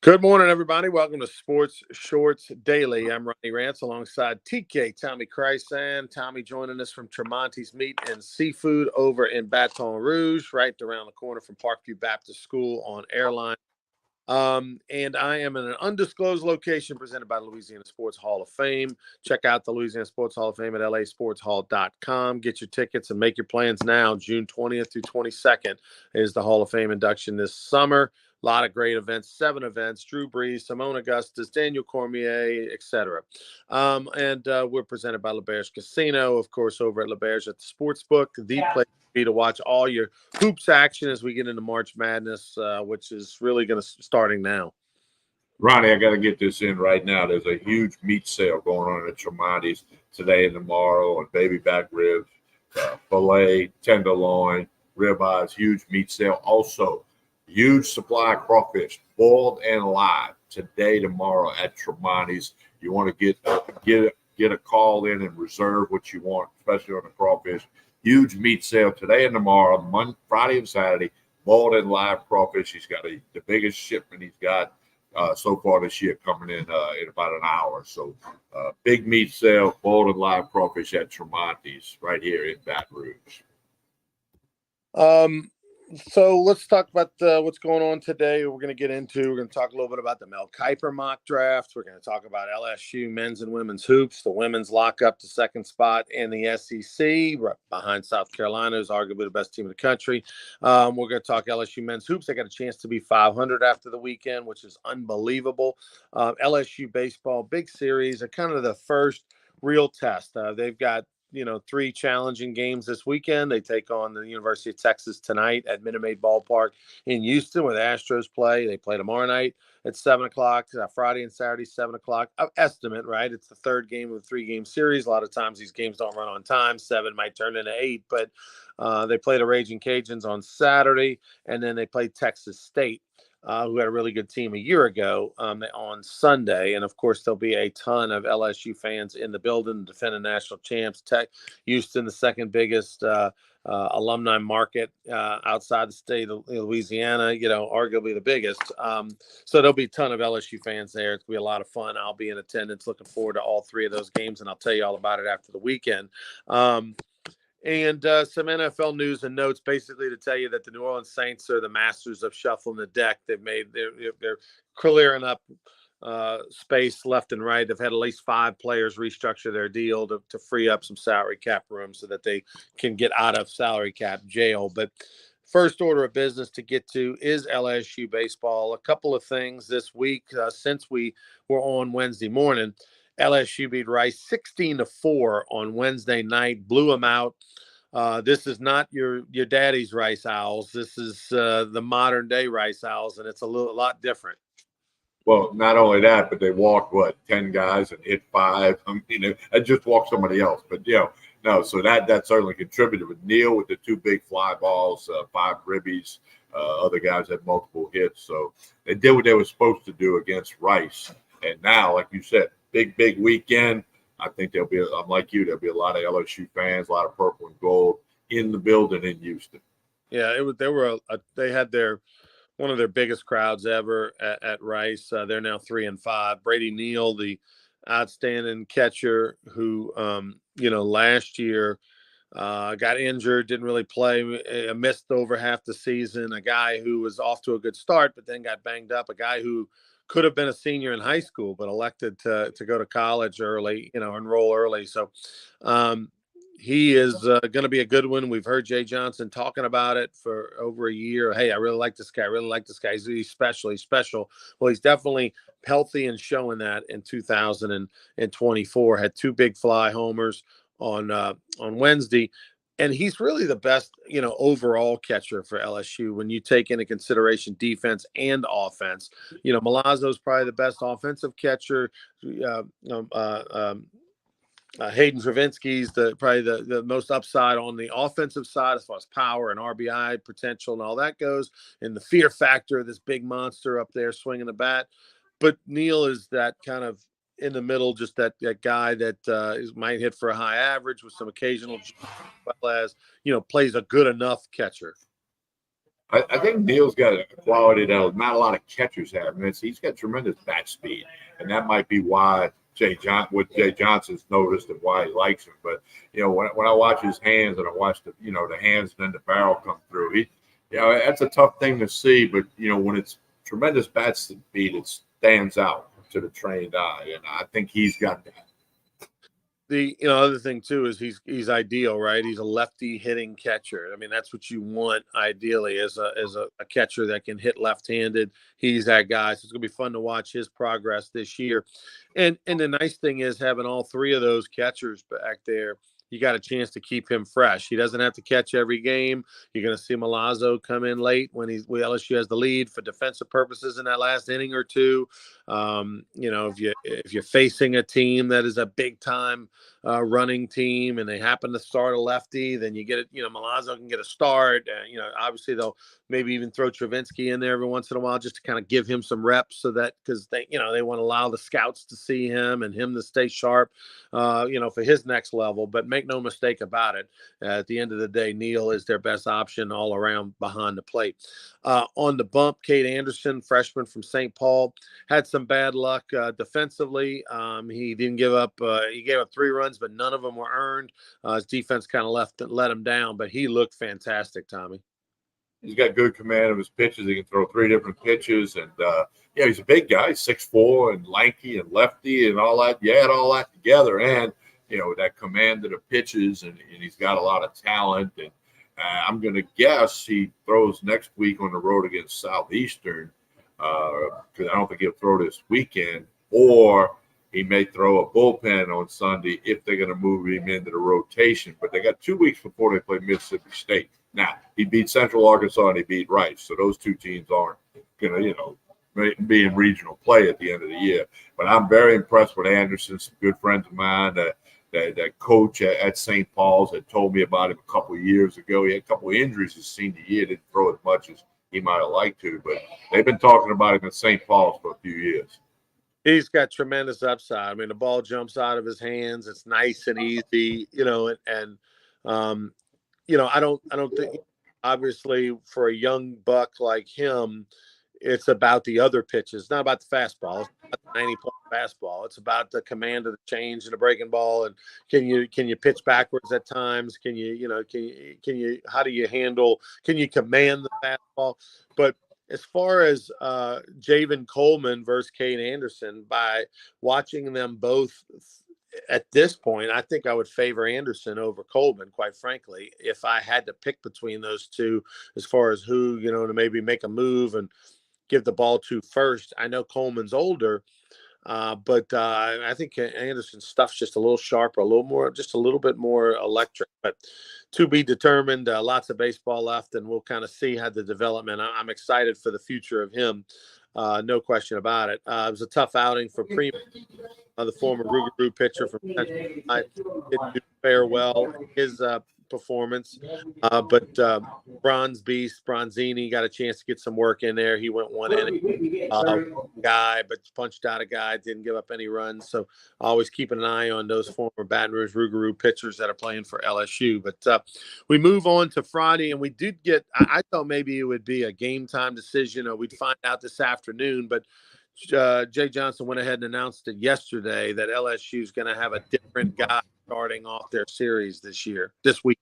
Good morning, everybody. Welcome to Sports Shorts Daily. I'm Ronnie Rance alongside TK Tommy Chrysan. Tommy joining us from Tremonti's Meat and Seafood over in Baton Rouge, right around the corner from Parkview Baptist School on Airline. And I am in an undisclosed location presented by the Louisiana Sports Hall of Fame. Check out the Louisiana Sports Hall of Fame at lasportshall.com. Get your tickets and make your plans now. June 20th through 22nd is the Hall of Fame induction this summer. A lot of great events, 7 events: Drew Brees, Simone Augustus, Daniel Cormier, etc. And we're presented by LeBerge Casino, of course, over at LeBerge at the Sportsbook, the place to watch all your hoops action as we get into March Madness, which is really going to starting now. Ronnie, I got to get this in right now. There's a huge meat sale going on at Tremonti's today and tomorrow on baby back ribs, filet, tenderloin, ribeyes, huge meat sale. Also, huge supply of crawfish, boiled and live today, tomorrow at Tremonti's. You want to get a call in and reserve what you want, especially on the crawfish. Huge meat sale today and tomorrow, Monday, Friday and Saturday. Boiled and live crawfish. He's got the biggest shipment he's got so far this year, coming in about an hour. So big meat sale, boiled and live crawfish at Tremonti's right here in Baton Rouge. So let's talk about what's going on today. We're going to talk a little bit about the Mel Kiper mock draft. We're going to talk about LSU men's and women's hoops. The women's lock up to second spot in the SEC, right behind South Carolina, who's arguably the best team in the country. We're going to talk LSU men's hoops. They got a chance to be 500 after the weekend, which is unbelievable. LSU baseball, big series, kind of the first real test. They've got 3 challenging games this weekend. They take on the University of Texas tonight at Minute Maid Ballpark in Houston, where the Astros play. They play tomorrow night at 7 o'clock, Friday and Saturday, 7 o'clock. Estimate, right? It's the third game of a 3-game series. A lot of times these games don't run on time. 7 might turn into 8, but they play the Raging Cajuns on Saturday, and then they play Texas State, who had a really good team a year ago, on Sunday. And, of course, there'll be a ton of LSU fans in the building, defending national champs. Houston, the second biggest alumni market outside the state of Louisiana, arguably the biggest. So there'll be a ton of LSU fans there. It's going to be a lot of fun. I'll be in attendance, looking forward to all 3 of those games, and I'll tell you all about it after the weekend. And some NFL news and notes, basically to tell you that the New Orleans Saints are the masters of shuffling the deck. They're clearing up space left and right. They've had at least 5 players restructure their deal to free up some salary cap room so that they can get out of salary cap jail. But first order of business to get to is LSU baseball. A couple of things this week since we were on Wednesday morning. LSU beat Rice 16-4 on Wednesday night, blew them out. This is not your daddy's Rice Owls. This is the modern day Rice Owls, and it's a lot different. Well, not only that, but they walked 10 guys and hit 5. I just walked somebody else, but no. So that certainly contributed. With Neal with the 2 big fly balls, 5 ribbies. Other guys had multiple hits, so they did what they were supposed to do against Rice. And now, like you said, big weekend. I think there'll be, I'm like you, there'll be a lot of LSU fans, a lot of purple and gold in the building in Houston. Yeah, they had one of their biggest crowds ever at Rice. They're now 3-5. Brady Neal, the outstanding catcher who, last year got injured, didn't really play, missed over half the season. A guy who was off to a good start, but then got banged up. A guy who could have been a senior in high school, but elected to go to college early, enroll early. So he is going to be a good one. We've heard Jay Johnson talking about it for over a year. Hey, I really like this guy. He's special. Well, he's definitely healthy and showing that in 2024. Had 2 big fly homers on Wednesday. And he's really the best, overall catcher for LSU when you take into consideration defense and offense. Milazzo is probably the best offensive catcher. Hayden Travinski's probably the most upside on the offensive side as far as power and RBI potential and all that goes, and the fear factor of this big monster up there swinging the bat. But Neal is that kind of in the middle, just that guy that might hit for a high average with some occasional, as well as plays a good enough catcher. I think Neal's got a quality that not a lot of catchers have. And he's got tremendous bat speed, and that might be why Jay Johnson's noticed and why he likes him. But when I watch his hands and I watch the hands and then the barrel come through, that's a tough thing to see. But when it's tremendous bat speed, it stands out to the trained eye, and I think he's got that. The other thing too is he's ideal, right? He's a lefty hitting catcher. I mean, that's what you want ideally as a catcher that can hit left-handed. He's that guy. So it's gonna be fun to watch his progress this year. And the nice thing is having all three of those catchers back there, you got a chance to keep him fresh. He doesn't have to catch every game. You're going to see Milazzo come in late when LSU has the lead for defensive purposes in that last inning or two. If you're facing a team that is a big time running team and they happen to start a lefty, then you get it. Milazzo can get a start. Obviously they'll maybe even throw Travinski in there every once in a while just to kind of give him some reps, so that because they want to allow the scouts to see him and him to stay sharp, for his next level. But make no mistake about it, at the end of the day, Neal is their best option all around behind the plate. On the bump, Cade Anderson, freshman from St. Paul, had some bad luck defensively. He didn't give up. He gave up 3 runs, but none of them were earned. His defense kind of let him down, but he looked fantastic, Tommy. He's got good command of his pitches. He can throw 3 different pitches, and he's a big guy, 6'4", and lanky and lefty and all that. You add all that together, and that command of the pitches, and he's got a lot of talent. And I'm going to guess he throws next week on the road against Southeastern, because I don't think he'll throw this weekend, or he may throw a bullpen on Sunday if they're going to move him into the rotation. But they got 2 weeks before they play Mississippi State. Now, he beat Central Arkansas and he beat Rice, so those 2 teams aren't going to, be in regional play at the end of the year. But I'm very impressed with Anderson. Some good friends of mine that coach at St. Paul's had told me about him a couple of years ago. He had a couple of injuries his senior year, didn't throw as much as he might have liked to, but they've been talking about him at St. Paul's for a few years. He's got tremendous upside. I mean, the ball jumps out of his hands. It's nice and easy, I don't think, obviously, for a young buck like him, it's about the other pitches, not about the fastball. It's about the 90-point fastball. It's about the command of the change and the breaking ball. And can you pitch backwards at times? Can you how do you handle? Can you command the fastball? But as far as Javen Coleman versus Cade Anderson, by watching them both at this point, I think I would favor Anderson over Coleman, quite frankly, if I had to pick between those two, as far as who, to maybe make a move and give the ball to first. I know Coleman's older, but I think Anderson's stuff's just a little sharper, just a little bit more electric. But to be determined. Lots of baseball left, and we'll kind of see how the development. I'm excited for the future of him. No question about it. It was a tough outing for Primo, the former Rougarou pitcher from Central. Didn't do farewell his performance, but Bronze Beast Bronzini got a chance to get some work in there. He went one inning, guy, but punched out a guy, didn't give up any runs. So always keeping an eye on those former Baton Rouge Rougarou pitchers that are playing for LSU. But we move on to Friday, and we did get. I thought maybe it would be a game time decision, or we'd find out this afternoon, but. Jay Johnson went ahead and announced it yesterday that LSU is going to have a different guy starting off their series this week.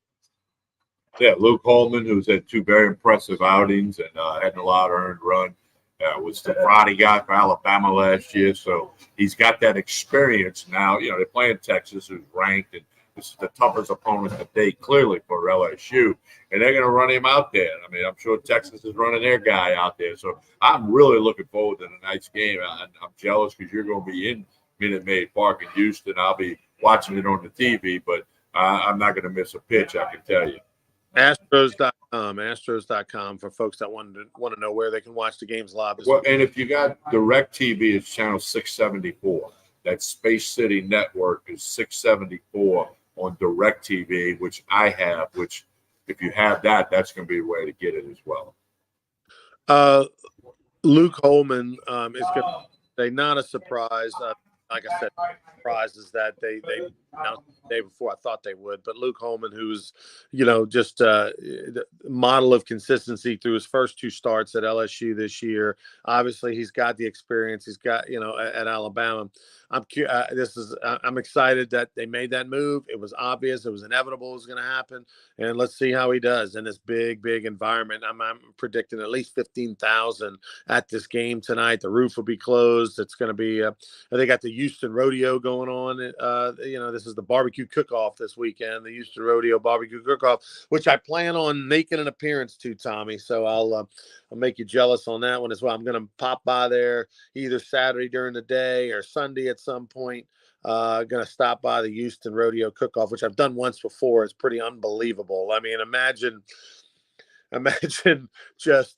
Yeah, Luke Holman, who's had 2 very impressive outings and had a lot of earned run, was the Friday guy for Alabama last year. So he's got that experience now. They're playing Texas, who's ranked, and this is the toughest opponent to date, clearly, for LSU. And they're going to run him out there. I mean, I'm sure Texas is running their guy out there. So I'm really looking forward to tonight's game. I'm jealous because you're going to be in Minute Maid Park in Houston. I'll be watching it on the TV, but I'm not going to miss a pitch, I can tell you. Astros.com for folks that want to know where they can watch the games live. Well, and if you got DirecTV, it's channel 674. That Space City network is 674 on DirecTV, which I have, which if you have that, that's going to be the way to get it as well. Luke Holman is going to say not a surprise. Like I said, surprise is that they announced the day before I thought they would. But Luke Holman, who's, just the model of consistency through his first two starts at LSU this year. Obviously, he's got the experience. He's got, at Alabama. I'm excited that they made that move. It was obvious. It was inevitable. It was going to happen. And let's see how he does in this big, big environment. I'm predicting at least 15,000 at this game tonight. The roof will be closed. It's going to be, they got the Houston Rodeo going on. This is the barbecue cook-off this weekend, the Houston Rodeo barbecue cook-off, which I plan on making an appearance to, Tommy. So I'll make you jealous on that one as well. I'm going to pop by there either Saturday during the day or Sunday at some point. Going to stop by the Houston Rodeo Cook-Off, which I've done once before. It's pretty unbelievable. I mean, imagine just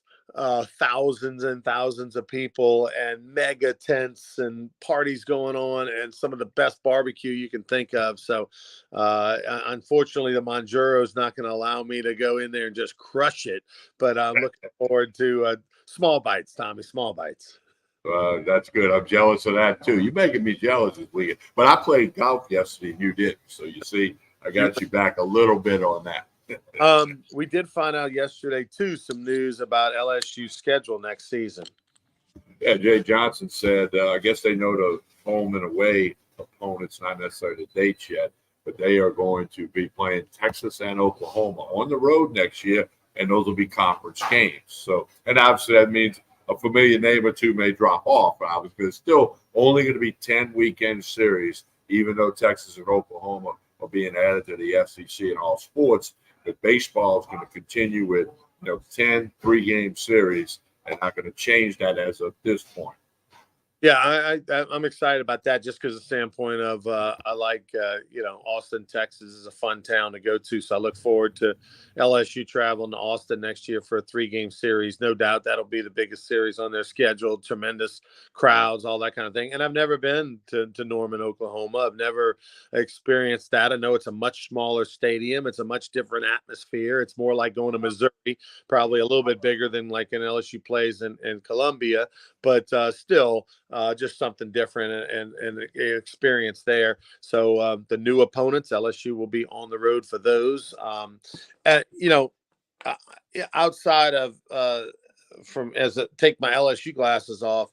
thousands and thousands of people and mega tents and parties going on and some of the best barbecue you can think of. So unfortunately, the Monjuro is not going to allow me to go in there and just crush it. But I'm looking forward to small bites, Tommy, small bites. That's good. I'm jealous of that too. You're making me jealous this weekend. But I played golf yesterday and you didn't. So you see, I got you back a little bit on that. We did find out yesterday too some news about LSU's schedule next season. Yeah, Jay Johnson said, I guess they know the home and away opponents, not necessarily the dates yet, but they are going to be playing Texas and Oklahoma on the road next year, and those will be conference games. So, and obviously that means a familiar name or two may drop off, obviously, but it's still only going to be 10 weekend series, even though Texas and Oklahoma are being added to the SEC in all sports. But baseball is going to continue with 10 3-game series, and not going to change that as of this point. Yeah, I'm excited about that just because of the standpoint of I like, Austin, Texas is a fun town to go to. So I look forward to LSU traveling to Austin next year for a 3-game series. No doubt that'll be the biggest series on their schedule. Tremendous crowds, all that kind of thing. And I've never been to Norman, Oklahoma. I've never experienced that. I know it's a much smaller stadium. It's a much different atmosphere. It's more like going to Missouri, probably a little bit bigger than like an LSU plays in Columbia, but still. Just something different and experience there. So the new opponents, LSU will be on the road for those. Outside of take my LSU glasses off,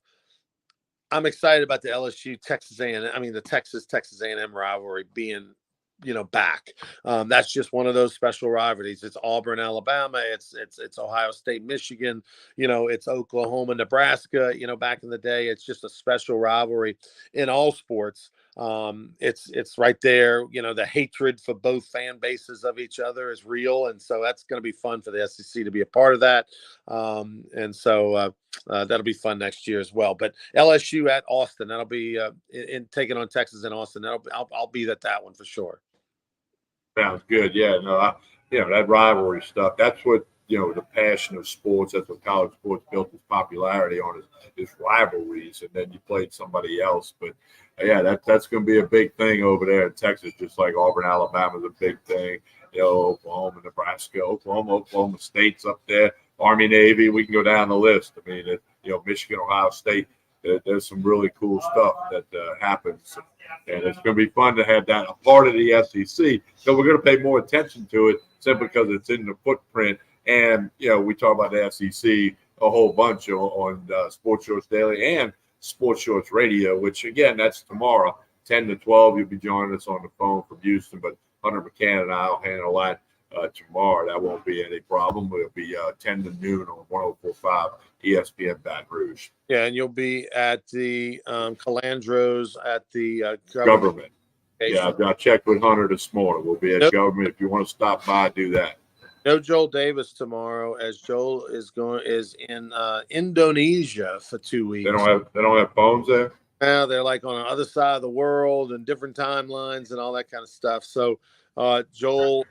I'm excited about the LSU Texas A&M. I mean the Texas A&M rivalry being back. That's just one of those special rivalries. It's Auburn, Alabama. It's Ohio State, Michigan. It's Oklahoma, Nebraska. Back in the day, it's just a special rivalry in all sports. It's right there. The hatred for both fan bases of each other is real, and so that's going to be fun for the SEC to be a part of that. That'll be fun next year as well. But LSU at Austin, that'll be in taking on Texas and Austin. I'll be at that one for sure. Sounds good. Yeah, no, that rivalry stuff. That's what the passion of sports. That's what college sports built its popularity on is rivalries, and then you played somebody else. But yeah, that's going to be a big thing over there in Texas, just like Auburn, Alabama is a big thing. Oklahoma, Nebraska, Oklahoma State's up there. Army, Navy. We can go down the list. I mean, Michigan, Ohio State. There's some really cool stuff that happens, and it's going to be fun to have that a part of the SEC. So we're going to pay more attention to it simply because it's in the footprint. And we talk about the SEC a whole bunch on Sports Shorts Daily and Sports Shorts Radio, which again that's tomorrow, 10 to 12. You'll be joining us on the phone from Houston, but Hunter McCann and I will handle that tomorrow. That won't be any problem. It'll be 10 to noon on 104.5 ESPN Baton Rouge. Yeah, and you'll be at the Calandros at the government. Yeah, I checked with Hunter this morning. We'll be at government. If you want to stop by, do that. No Joel Davis tomorrow, as Joel is in Indonesia for 2 weeks. They don't have phones there. Yeah, they're like on the other side of the world and different timelines and all that kind of stuff. So Joel,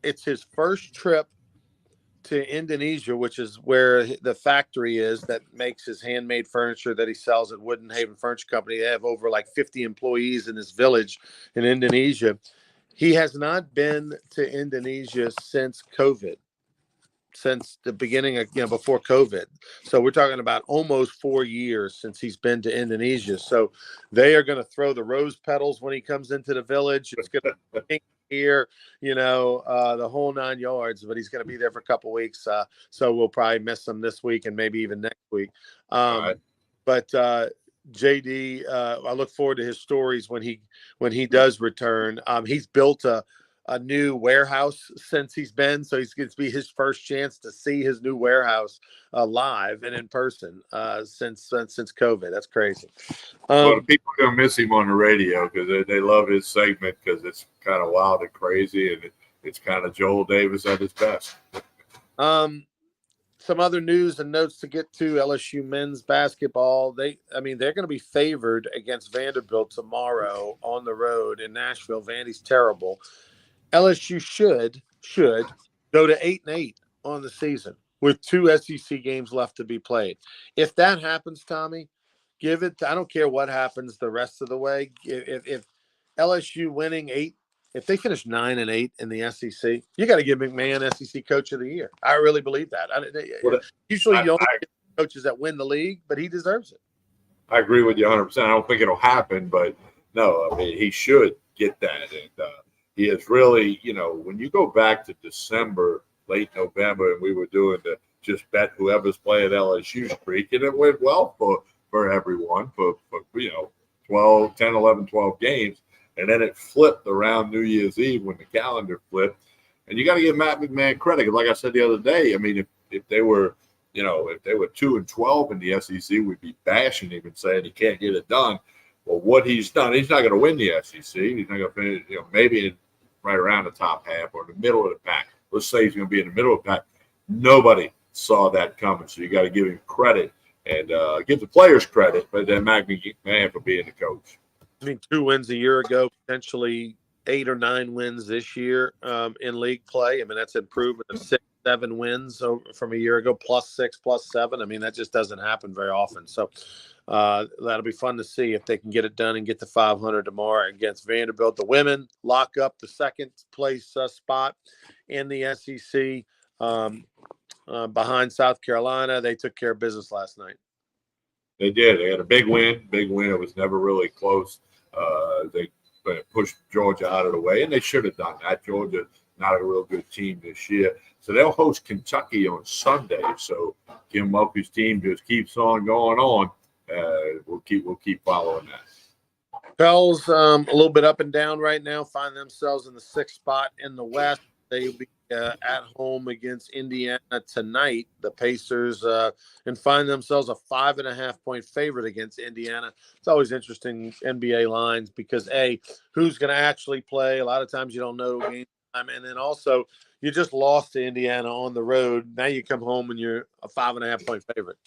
it's his first trip to Indonesia, which is where the factory is that makes his handmade furniture that he sells at Wooden Haven Furniture Company. They have over like 50 employees in this village in Indonesia. He has not been to Indonesia since COVID. since the beginning of, before COVID. So we're talking about almost 4 years since he's been to Indonesia. So they are going to throw the rose petals when he comes into the village. It's going to be here, the whole 9 yards, but he's going to be there for a couple weeks. So we'll probably miss him this week and maybe even next week. Right. But JD, I look forward to his stories when he does return. He's built a new warehouse since he's been, so it's going to be his first chance to see his new warehouse live and in person since COVID. That's crazy. Well, the people are going to miss him on the radio because they love his segment because it's kind of wild and crazy, and it's kind of Joel Davis at his best. Some other news and notes to get to: LSU men's basketball. They're going to be favored against Vanderbilt tomorrow on the road in Nashville. Vandy's terrible. LSU should go to 8-8 on the season with 2 SEC games left to be played. If that happens, Tommy, give it. I don't care what happens the rest of the way. If LSU winning 8, if they finish 9-8 in the SEC, you got to give McMahon SEC Coach of the Year. I really believe that. Usually, you don't get coaches that win the league, but he deserves it. I agree with you 100%. I don't think it'll happen, but no, I mean he should get that, and he is really, when you go back to December, late November, and we were doing the just bet whoever's playing LSU streak, and it went well for everyone for 12, 10, 11, 12 games. And then it flipped around New Year's Eve when the calendar flipped. And you got to give Matt McMahon credit. Because like I said the other day, I mean, if they were, if they were 2-12 in the SEC, we'd be bashing him and saying he can't get it done. Well, what he's done, he's not going to win the SEC. He's not going to finish, maybe right around the top half or the middle of the pack. Let's say he's going to be in the middle of the pack. Nobody saw that coming. So you got to give him credit and give the players credit, but then Matt McMahon for being the coach. 2 wins a year ago, potentially 8 or 9 wins this year in league play. I mean, that's improvement of 6, 7 wins from a year ago, +6, +7. I mean, that just doesn't happen very often. So that'll be fun to see if they can get it done and get to 500 tomorrow against Vanderbilt. The women lock up the second place spot in the SEC behind South Carolina. They took care of business last night. They did. They had a big win. It was never really close. They pushed Georgia out of the way, and they should have done that. Georgia, not a real good team this year. So they'll host Kentucky on Sunday. So Kim Mulkey's team just keeps on going on. We'll keep following that. Pels a little bit up and down right now, find themselves in the 6th spot in the West. They'll be at home against Indiana tonight, the Pacers, and find themselves a 5.5-point favorite against Indiana. It's always interesting NBA lines because who's going to actually play? A lot of times you don't know game time, and then also you just lost to Indiana on the road. Now you come home and you're a 5.5-point favorite.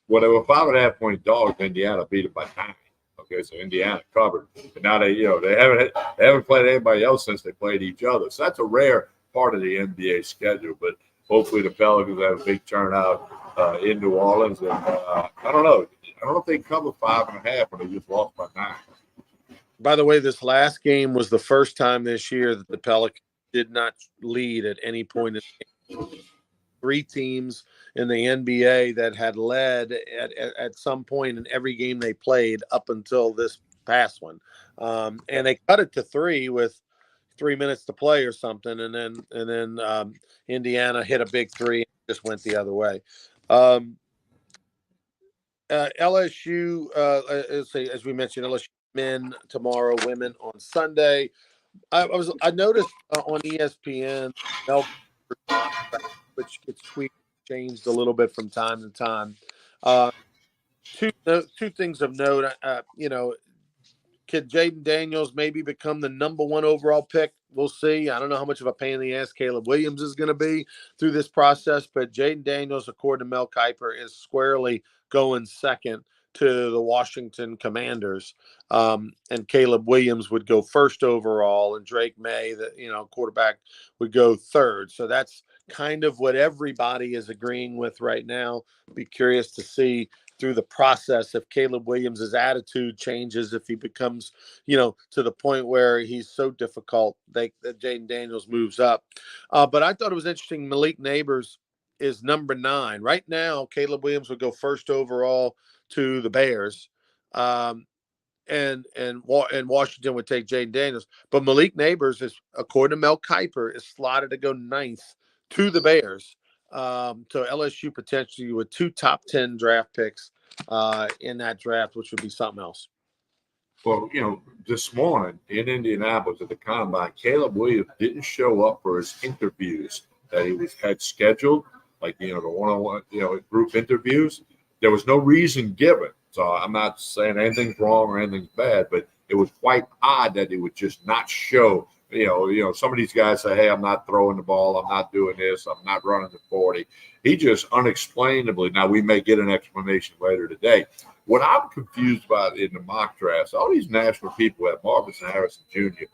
Well, they were 5.5-point dogs. Indiana beat it by 9. Okay, so Indiana covered, but now they haven't played anybody else since they played each other. So that's a rare part of the NBA schedule, but hopefully the Pelicans have a big turnout in New Orleans. And I don't know if they cover 5.5 when they just lost by 9. By the way, this last game was the first time this year that the Pelicans did not lead at any point in the game. 3 teams in the NBA that had led at some point in every game they played up until this past one, and they cut it to 3 with 3 minutes to play or something, and then Indiana hit a big 3 and just went the other way. LSU, as we mentioned, LSU men tomorrow, women on Sunday. I noticed on ESPN, which gets tweaked, changed a little bit from time to time. Two things of note. Could Jaden Daniels maybe become the number 1 overall pick? We'll see. I don't know how much of a pain in the ass Caleb Williams is going to be through this process, but Jaden Daniels, according to Mel Kiper, is squarely going second to the Washington Commanders. And Caleb Williams would go 1st overall, and Drake May, the quarterback, would go 3rd. So that's kind of what everybody is agreeing with right now. Be curious to see through the process if Caleb Williams' attitude changes, if he becomes, to the point where he's so difficult that Jaden Daniels moves up. But I thought it was interesting. Malik Neighbors is number 9. Right now, Caleb Williams would go first overall to the Bears. And Washington would take Jaden Daniels. But Malik Neighbors is, according to Mel Kiper, is slotted to go 9th to the Bears. So LSU potentially with 2 top 10 draft picks in that draft, which would be something else. Well, this morning in Indianapolis at the Combine, Caleb Williams didn't show up for his interviews that he had scheduled, like, the one-on-one, group interviews. There was no reason given. So I'm not saying anything's wrong or anything's bad, but it was quite odd that he would just not show. Some of these guys say, hey, I'm not throwing the ball. I'm not doing this. I'm not running the 40. He just unexplainably, now we may get an explanation later today. What I'm confused about in the mock drafts, all these national people have Marvin Harrison Jr.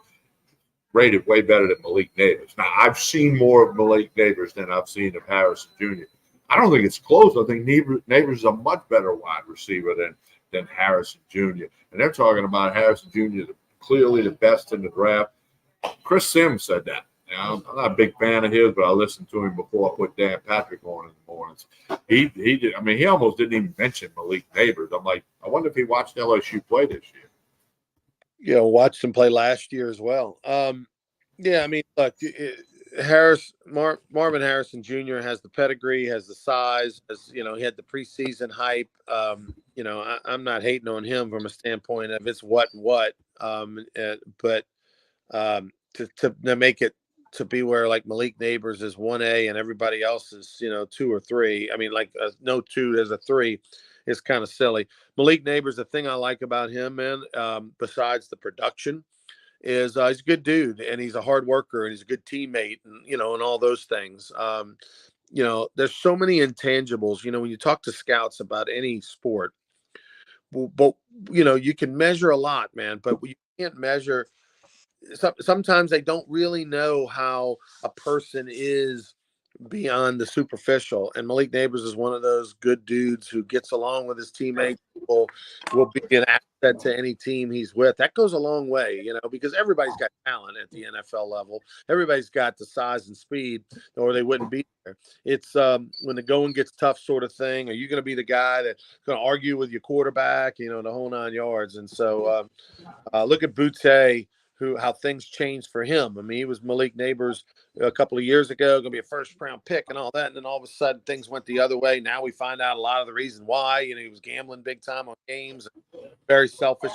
rated way better than Malik Neighbors. Now, I've seen more of Malik Neighbors than I've seen of Harrison Jr. I don't think it's close. I think Neighbors is a much better wide receiver than Harrison Jr. And they're talking about Harrison Jr. clearly the best in the draft. Chris Sims said that. Now, I'm not a big fan of his, but I listened to him before I put Dan Patrick on in the mornings. He did. I mean, he almost didn't even mention Malik Neighbors. I'm like, I wonder if he watched LSU play this year. Watched him play last year as well. I mean, look, Marvin Harrison Jr. has the pedigree, has the size, he had the preseason hype. I'm not hating on him from a standpoint of it's what, but to make it to be where like Malik Neighbors is 1A and everybody else is 2 or 3. I mean, like no 2, there's a 3. It's kind of silly. Malik Neighbors, the thing I like about him, man, besides the production, is he's a good dude and he's a hard worker and he's a good teammate and and all those things. There's so many intangibles. When you talk to scouts about any sport, but you can measure a lot, man, but you can't measure. Sometimes they don't really know how a person is beyond the superficial. And Malik Neighbors is one of those good dudes who gets along with his teammates, will be an asset to any team he's with. That goes a long way, because everybody's got talent at the NFL level. Everybody's got the size and speed, or they wouldn't be there. It's when the going gets tough sort of thing. Are you going to be the guy that's going to argue with your quarterback, the whole 9 yards? And so look at Boutte, how things changed for him. I mean, he was Malik Neighbors a couple of years ago, going to be a first-round pick and all that, and then all of a sudden things went the other way. Now we find out a lot of the reason why. He was gambling big time on games. Very selfish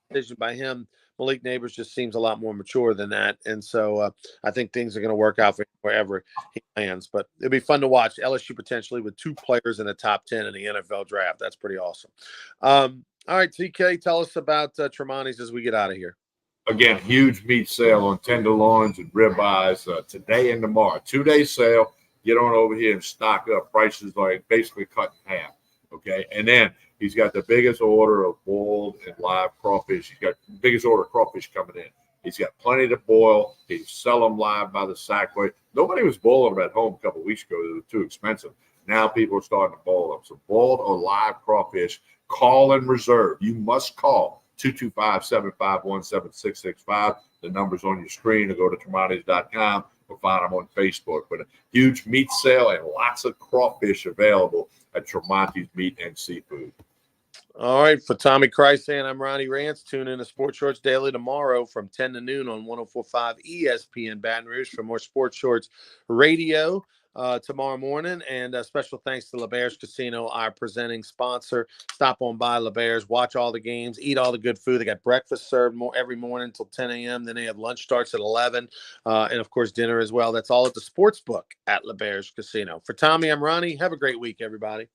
decision by him. Malik Neighbors just seems a lot more mature than that, and so I think things are going to work out for him wherever he lands. But it'll be fun to watch LSU potentially with 2 players in the top 10 in the NFL draft. That's pretty awesome. All right, TK, tell us about Tremonti's as we get out of here. Again, huge meat sale on tenderloins and ribeyes today and tomorrow. 2-day sale. Get on over here and stock up. Prices like basically cut in half. Okay, and then he's got the biggest order of boiled and live crawfish. He's got the biggest order of crawfish coming in. He's got plenty to boil. He sell them live by the sack weight. Nobody was boiling them at home a couple of weeks ago. They were too expensive. Now people are starting to boil them. So boiled or live crawfish, call and reserve. You must call 225-751-7665. The number's on your screen, or go to Tremontis.com or find them on Facebook. But a huge meat sale and lots of crawfish available at Tremonti's Meat and Seafood. All right, for Tommy Krysan, I'm Ronnie Rance. Tune in to Sports Shorts Daily tomorrow from 10 to noon on 104.5 ESPN Baton Rouge for more Sports Shorts radio tomorrow morning. And special thanks to LeBear's Casino, our presenting sponsor. Stop on by LeBear's, watch all the games, eat all the good food. They got breakfast served every morning until 10 a.m. Then they have lunch starts at 11, and of course dinner as well. That's all at the sports book at LeBear's Casino. For Tommy, I'm Ronnie. Have a great week, everybody.